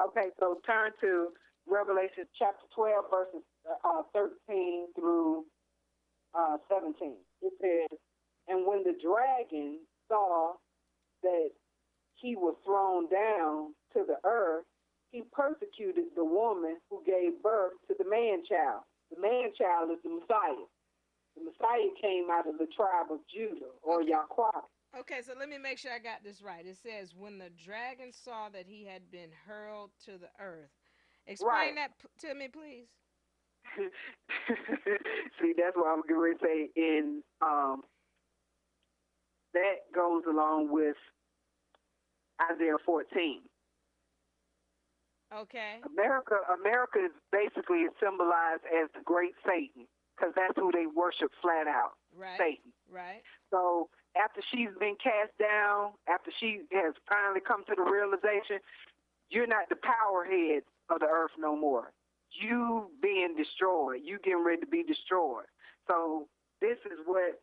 Okay, so turn to Revelation chapter 12, verses 13 through 17. It says, and when the dragon saw that he was thrown down to the earth, he persecuted the woman who gave birth to the man-child. The man-child is the Messiah. The Messiah came out of the tribe of Judah, or Okay. Yahweh. Okay, so let me make sure I got this right. It says, when the dragon saw that he had been hurled to the earth. Explain Right. that to me, please. See, that's what I'm going to say. That goes along with Isaiah 14. Okay. America is basically symbolized as the great Satan, because that's who they worship flat out, Right. Satan. Right. So after she's been cast down, after she has finally come to the realization, you're not the power head of the earth no more. You being destroyed. You getting ready to be destroyed. So this is what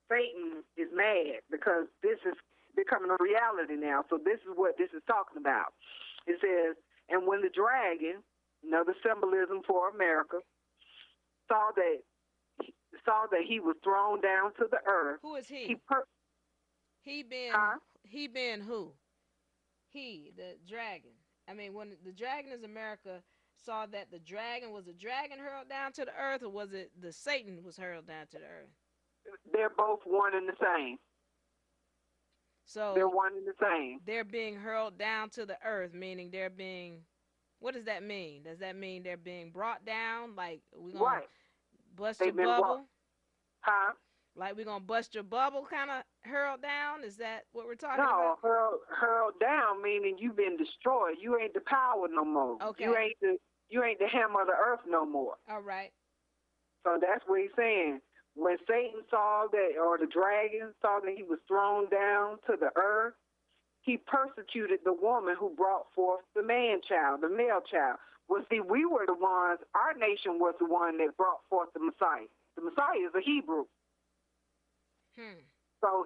Satan is mad, because this is becoming a reality now. So this is what this is talking about. It says, and when the dragon, another symbolism for America, saw that he was thrown down to the earth, Who is he he? per He being huh? he being who? He, the dragon. I mean, when the dragon is America saw that the dragon was a dragon hurled down to the earth, or was it the Satan was hurled down to the earth? They're both one and the same. They're So one and the same. they're being hurled down to the earth, meaning they're being. What does that mean? Does that mean they're being brought down? Like we're gonna Right. bust your They've been brought. bubble? Huh? Like we're gonna bust your bubble, kind of hurled down? Is that what we're talking about? No, hurled down meaning you've been destroyed. You ain't the power no more. Okay. You ain't the hammer of the earth no more. All right. So that's what he's saying. When Satan saw that, or the dragon saw that he was thrown down to the earth, he persecuted the woman who brought forth the man-child, the male child. Well, see, we were the ones, our nation was the one that brought forth the Messiah. The Messiah is a Hebrew. Hmm. So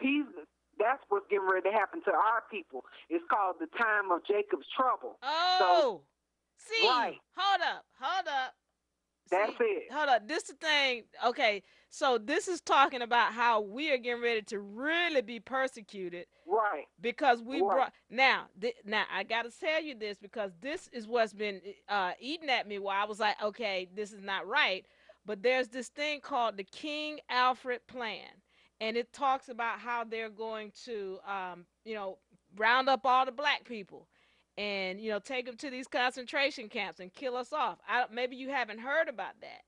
that's what's getting ready to happen to our people. It's called the time of Jacob's trouble. So, Oh, see, right, hold up, hold up. that's See, it. hold up. This the thing. Okay, so this is talking about how we are getting ready to really be persecuted Right, because we right, brought. Now, now I got to tell you this because this is what's been eating at me. While I was like, okay, this is not right. But there's this thing called the King Alfred Plan, and it talks about how they're going to, round up all the black people and take them to these concentration camps and kill us off. Maybe you haven't heard about that.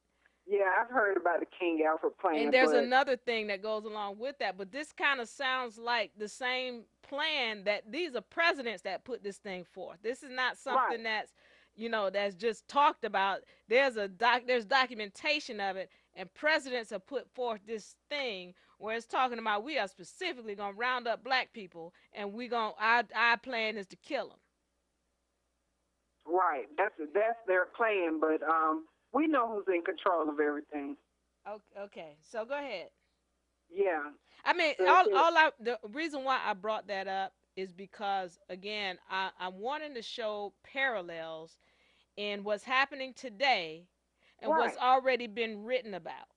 yeah, I've heard about the King Alfred And plan, there's but another thing that goes along with that, but this kind of sounds like the same plan that these are presidents that put this thing forth. This is not right, something that's just talked about. There's documentation of it, and presidents have put forth this thing where it's talking about we are specifically gonna round up black people, and our plan is to kill them. right. That's their plan, but we know who's in control of everything. Okay, so go ahead. Yeah, I mean, that's it. the reason why I brought that up is because again, I'm wanting to show parallels in what's happening today and what's Right, already been written about.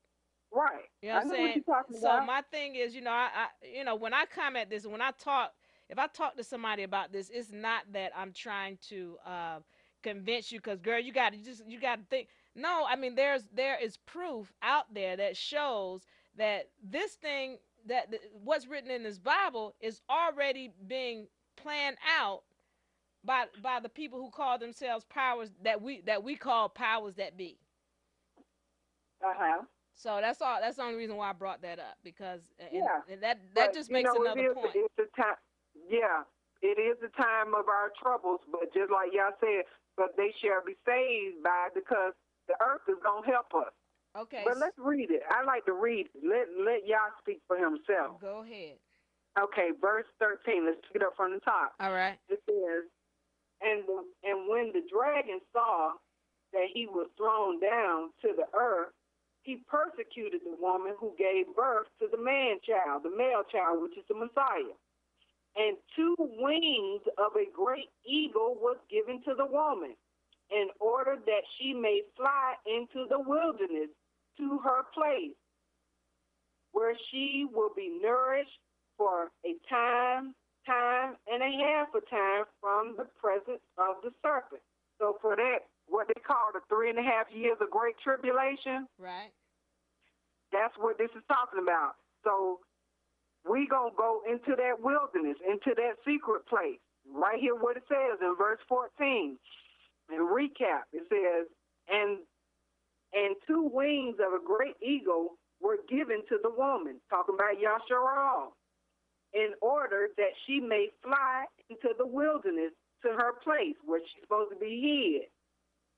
right. You know what I I'm know what saying? you're talking So about. my thing is, when I come at this, when I talk, if I talk to somebody about this, it's not that I'm trying to convince you, because girl, you got to think. No, I mean there is proof out there that shows that this thing what's written in this Bible is already being planned out by the people who call themselves powers that we call powers that be. Uh huh. So that's all. That's the only reason why I brought that up because Yeah, and that but just makes another point. it's a time. Yeah, it is the time of our troubles. But just like y'all said, but they shall be saved by it, because the earth is gonna help us. Okay, But let's read it. I like to read it. Let y'all speak for himself. go ahead. Okay, verse 13. Let's pick it up from the top. All right. It says, and when the dragon saw that he was thrown down to the earth, he persecuted the woman who gave birth to the man child, the male child, which is the Messiah. And 2 wings of a great eagle was given to the woman, in order that she may fly into the wilderness to her place, where she will be nourished for a time, time and a half a time from the presence of the serpent. So for that, what they call the 3.5 years of great tribulation, Right. that's what this is talking about. So we going to go into that wilderness, into that secret place. Right here what it says in verse 14. And recap, it says, and 2 wings of a great eagle were given to the woman, talking about Yasharal, in order that she may fly into the wilderness to her place where she's supposed to be hid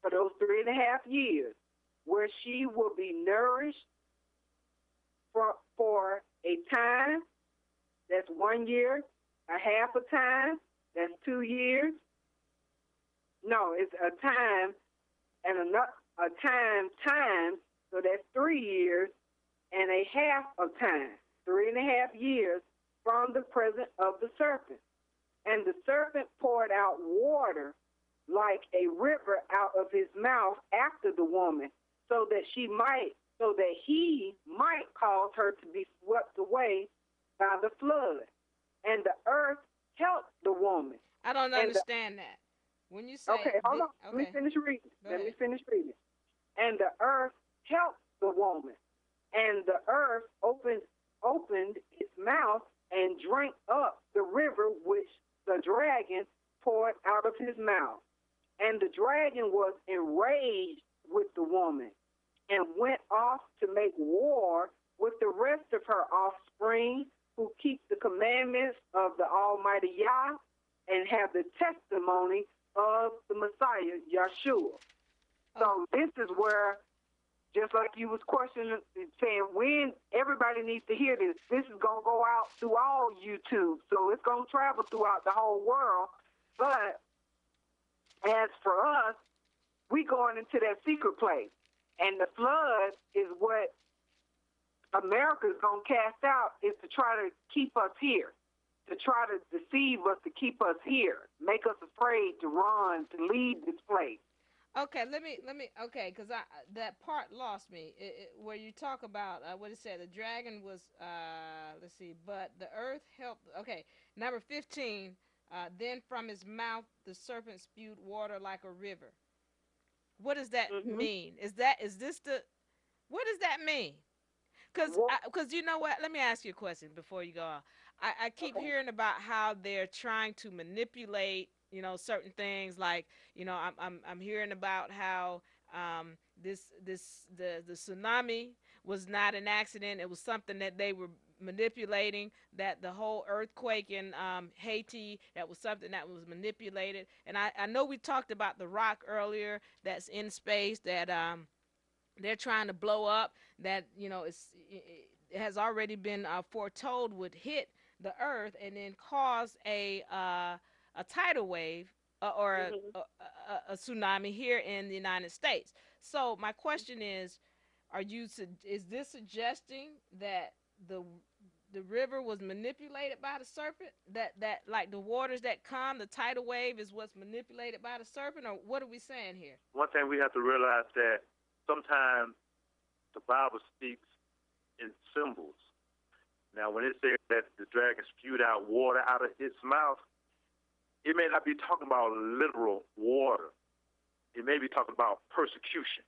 for those 3.5 years, where she will be nourished for a time, that's 1 year, a half a time, that's 2 years. No, it's a time and a time, so that's 3 years and a half of time, 3.5 years from the presence of the serpent. And the serpent poured out water like a river out of his mouth after the woman, so that he might cause her to be swept away by the flood. And the earth helped the woman. I don't understand that. When you say okay, hold on. okay. Let me finish reading. And the earth helped the woman. And the earth opened its mouth and drank up the river which the dragon poured out of his mouth. And the dragon was enraged with the woman and went off to make war with the rest of her offspring who keep the commandments of the Almighty Yah and have the testimony of the Messiah, Yeshua. So this is where, just like you was questioning, saying when everybody needs to hear this, this is going to go out through all YouTube. So it's going to travel throughout the whole world. But as for us, we going into that secret place. And the flood is what America is going to cast out, is to try to keep us here, to try to deceive us, to keep us here, make us afraid to run, to leave this place. Okay, let me. Okay, because that part lost me. Where you talk about what it said, the dragon was. Let's see, but the earth helped. Okay, number 15. Then from his mouth the serpent spewed water like a river. What does that mean? Is this the? What does that mean? Because you know what? Let me ask you a question before you go on. I keep hearing about how they're trying to manipulate, certain things. Like, I'm hearing about how the tsunami was not an accident. It was something that they were manipulating. That the whole earthquake in Haiti, that was something that was manipulated. And I know we talked about the rock earlier that's in space that they're trying to blow up, that it has already been foretold would hit the earth and then cause a tidal wave or a tsunami here in the United States. So my question is this suggesting that the river was manipulated by the serpent, that like the waters that come, the tidal wave is what's manipulated by the serpent, or what are we saying here? One thing we have to realize that sometimes the Bible speaks in symbols. Now, when it says that the dragon spewed out water out of its mouth, it may not be talking about literal water. It may be talking about persecution.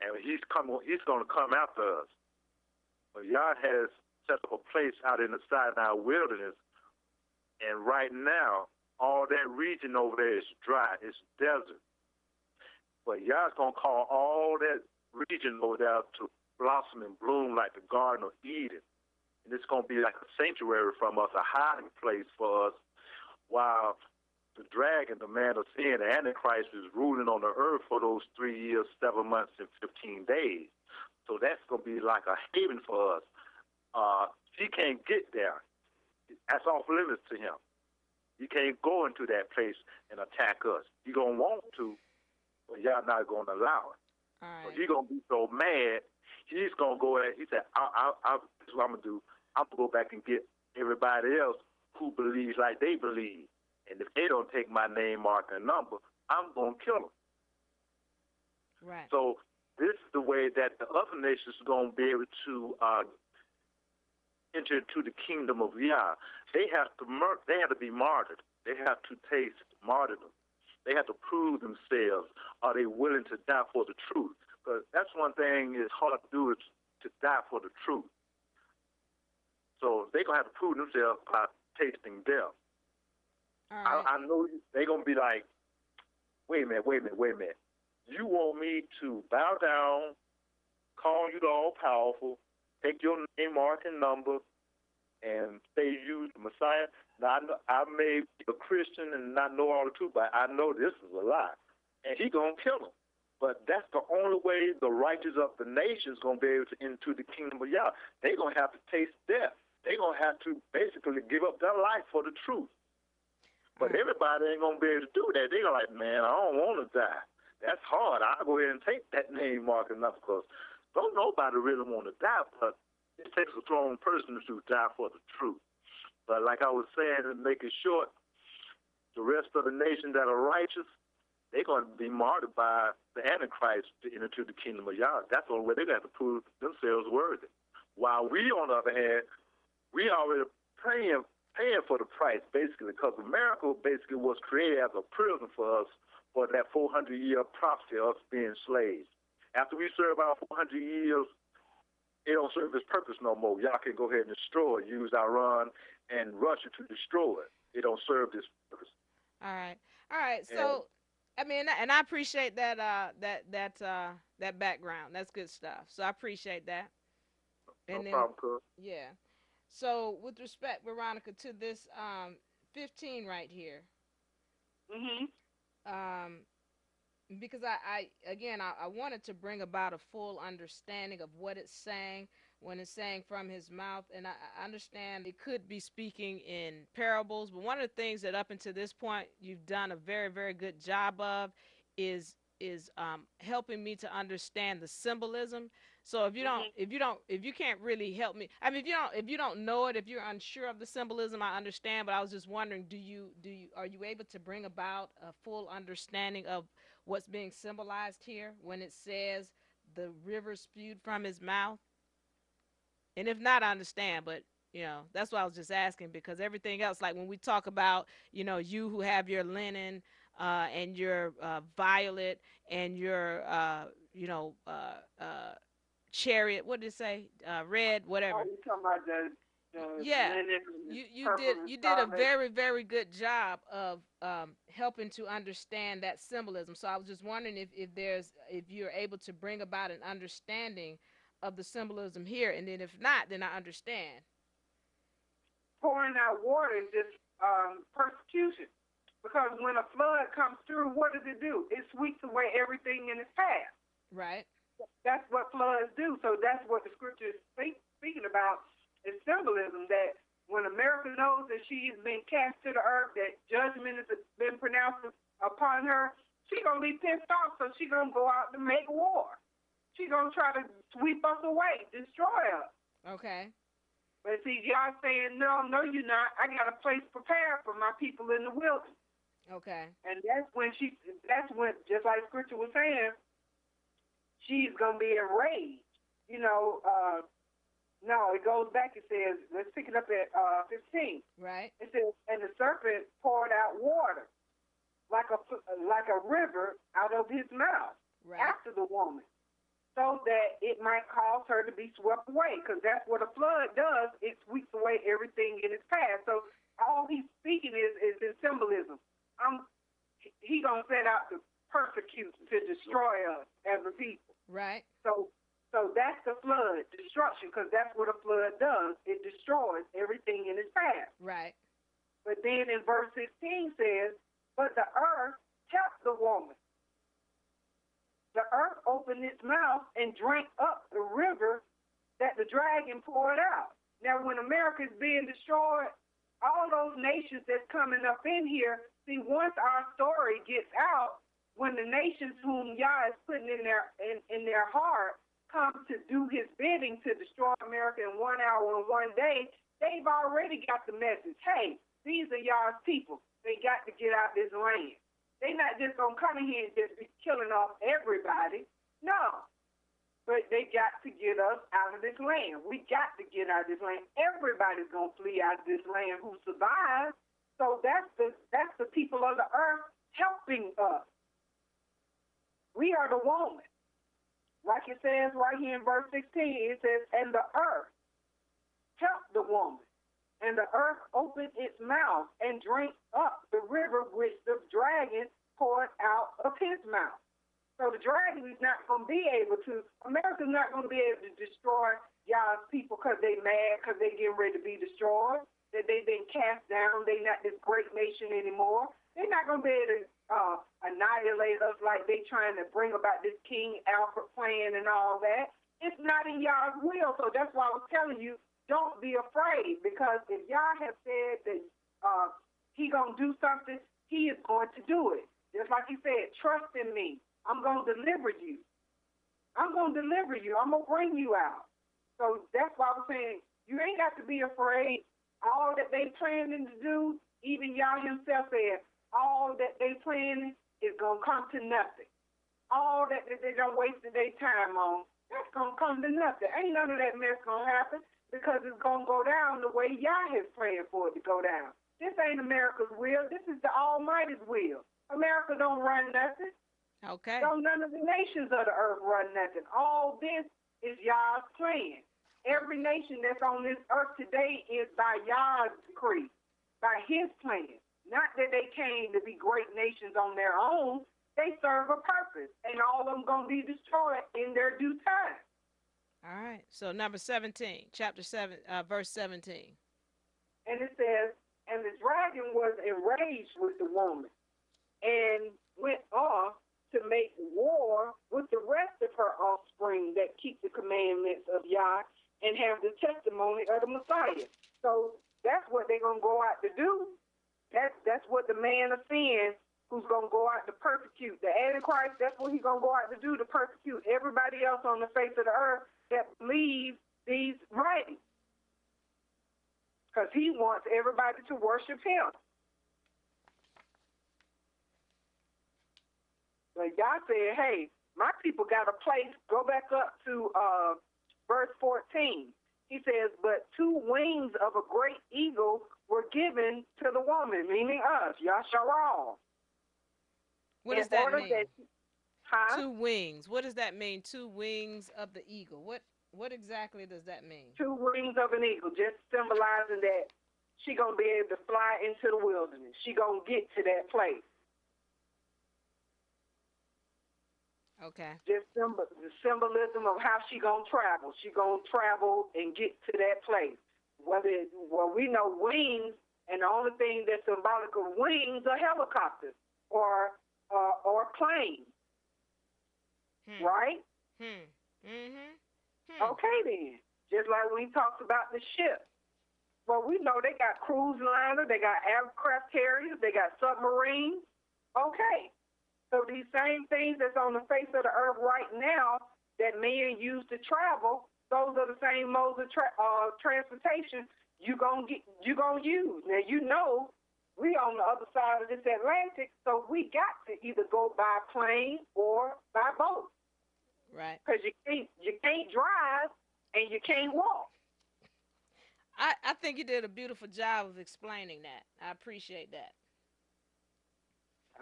And he's going to come after us. But Yah has set up a place out in the Sinai wilderness, and right now, all that region over there is dry. It's desert. But Yah's going to call all that region over there to blossom and bloom like the Garden of Eden. And it's going to be like a sanctuary from us, a hiding place for us, while the dragon, the man of sin, the Antichrist, is ruling on the earth for those 3 years, 7 months, and 15 days. So that's going to be like a haven for us. He can't get there. That's off limits to him. He can't go into that place and attack us. He's going to want to, but y'all not going to allow it. All right. So he's going to be so mad, he's going to go ahead. He said, this is what I'm going to do. I'm going to go back and get everybody else who believes like they believe. And if they don't take my name, mark, and number, I'm going to kill them. Right. So this is the way that the other nations are going to be able to enter into the kingdom of Yah. They have to be martyred. They have to taste martyrdom. They have to prove themselves. Are they willing to die for the truth? Because that's one thing is hard to do, is to die for the truth. So they're going to have to prove themselves by tasting death. All right. I know they're going to be like, wait a minute. You want me to bow down, call you the all-powerful, take your name, mark, and number, and say you the Messiah? Now, I may be a Christian and not know all the truth, but I know this is a lie. And he's going to kill him. But that's the only way the righteous of the nations going to be able to enter the kingdom of Yah. They're going to have to taste death. They're going to have to basically give up their life for the truth. But everybody ain't going to be able to do that. They're like, man, I don't want to die. That's hard. I'll go ahead and take that name mark enough, because don't nobody really want to die, but it takes a strong person to die for the truth. But like I was saying, to make it short, the rest of the nations that are righteous, they're going to be martyred by the Antichrist to enter into the kingdom of Yah. That's the only way they're going to have to prove themselves worthy. While we, on the other hand, we already paying for the price, basically, because America basically was created as a prison for us for that 400-year prophecy of us being slaves. After we serve our 400 years, it don't serve its purpose no more. Y'all can go ahead and destroy it, use Iran and Russia to destroy it. It don't serve this purpose. All right. So, I mean, and I appreciate that that background. That's good stuff. So I appreciate that. And no problem, cuz. Yeah. So with respect, Veronica, to this 15 right here. Because I wanted to bring about a full understanding of what it's saying when it's saying from his mouth, and I understand it could be speaking in parables, but one of the things that up until this point you've done a very, very good job of is helping me to understand the symbolism. So if you can't really help me, I mean, if you don't know it, if you're unsure of the symbolism, I understand. But I was just wondering, are you able to bring about a full understanding of what's being symbolized here when it says the river spewed from his mouth? And if not, I understand. But that's why I was just asking, because everything else, like when we talk about, you who have your linen and your violet and your chariot, what did it say? Red, whatever. Oh, you talking about the yeah. linen, You did a very, very good job of helping to understand that symbolism. So I was just wondering if you're able to bring about an understanding of the symbolism here, and then if not, then I understand. Pouring out water is just persecution, because when a flood comes through, what does it do? It sweeps away everything in its path. Right. That's what floods do. So that's what the scripture is speaking about, is symbolism, that when America knows that she has been cast to the earth, that judgment has been pronounced upon her, she's going to be pissed off, so she's going to go out to make war. She's going to try to sweep us away, destroy us. Okay. But see, y'all saying, no, you're not. I got a place prepared for my people in the wilderness. Okay. And that's when, just like scripture was saying, she's going to be enraged. No, it goes back, it says, let's pick it up at 15. Right. It says, and the serpent poured out water like a river out of his mouth after the woman, so that it might cause her to be swept away, because that's what a flood does. It sweeps away everything in its path. So all he's speaking is in symbolism. He going to set out to persecute, to destroy us as a people. Right. So that's the flood, destruction, because that's what a flood does. It destroys everything in its path. Right. But then in verse 16 says, but the earth kept the woman. The earth opened its mouth and drank up the river that the dragon poured out. Now, when America is being destroyed, all those nations that's coming up in here, see, once our story gets out, when the nations whom Yah is putting in their heart come to do his bidding to destroy America in 1 hour and 1 day, they've already got the message. Hey, these are y'all's people. They got to get out this land. They're not just going to come in here and just be killing off everybody. No. But they got to get us out of this land. We got to get out of this land. Everybody's going to flee out of this land who survives. So that's the people of the earth helping us. We are the woman. Like it says right here in verse 16, it says, and the earth helped the woman. And the earth opened its mouth and drank up the river which the dragon poured out of his mouth. So the dragon is not going to be able to, America's not going to be able to destroy y'all's people because they mad, because they getting ready to be destroyed, that they've been cast down, they not this great nation anymore. They're not going to be able to annihilate us like they trying to bring about this King Alfred plan and all that. It's not in y'all's will. So that's why I was telling you, don't be afraid, because if y'all have said that he going to do something, he is going to do it. Just like he said, trust in me. I'm going to deliver you. I'm going to deliver you. I'm going to bring you out. So that's why I was saying, you ain't got to be afraid. All that they planning to do, even y'all himself said, all that they planning is going to come to nothing. All that they don't waste their time on, that's going to come to nothing. Ain't none of that mess going to happen, because it's going to go down the way Yah has planned for it to go down. This ain't America's will. This is the Almighty's will. America don't run nothing. Okay. So none of the nations of the earth run nothing. All this is Yah's plan. Every nation that's on this earth today is by Yah's decree, by his plan. Not that they came to be great nations on their own. They serve a purpose, and all of them going to be destroyed in their due time. All right. So number 17, chapter 7, verse 17. And it says, and the dragon was enraged with the woman and went off to make war with the rest of her offspring that keep the commandments of Yah and have the testimony of the Messiah. So that's what they're going to go out to do. That's what the man of sin who's going to go out to persecute. The Antichrist, that's what he's going to go out to do, to persecute everybody else on the face of the earth that believes these writings. Because he wants everybody to worship him. But God said, hey, my people got a place. Go back up to verse 14. He says, but 2 wings of a great eagle were given to the woman, meaning us, Yasharal. What does that mean? 2 wings. What does that mean? 2 wings of the eagle. What exactly does that mean? 2 wings of an eagle, just symbolizing that she gonna be able to fly into the wilderness. She gonna get to that place. Okay. Just the symbolism of how she gonna travel. She gonna travel and get to that place. Well, we know wings, and the only thing that's symbolic of wings are helicopters or planes, right? Okay, then. Just like when he talks about the ship. Well, we know they got cruise liners, they got aircraft carriers, they got submarines. Okay. So these same things that's on the face of the earth right now that men use to travel, those are the same modes of transportation you're gonna use. Now, you know, we on the other side of this Atlantic, so we got to either go by plane or by boat. Right. Because you can't drive and you can't walk. I think you did a beautiful job of explaining that. I appreciate that.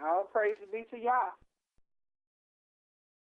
All praise be to Yah.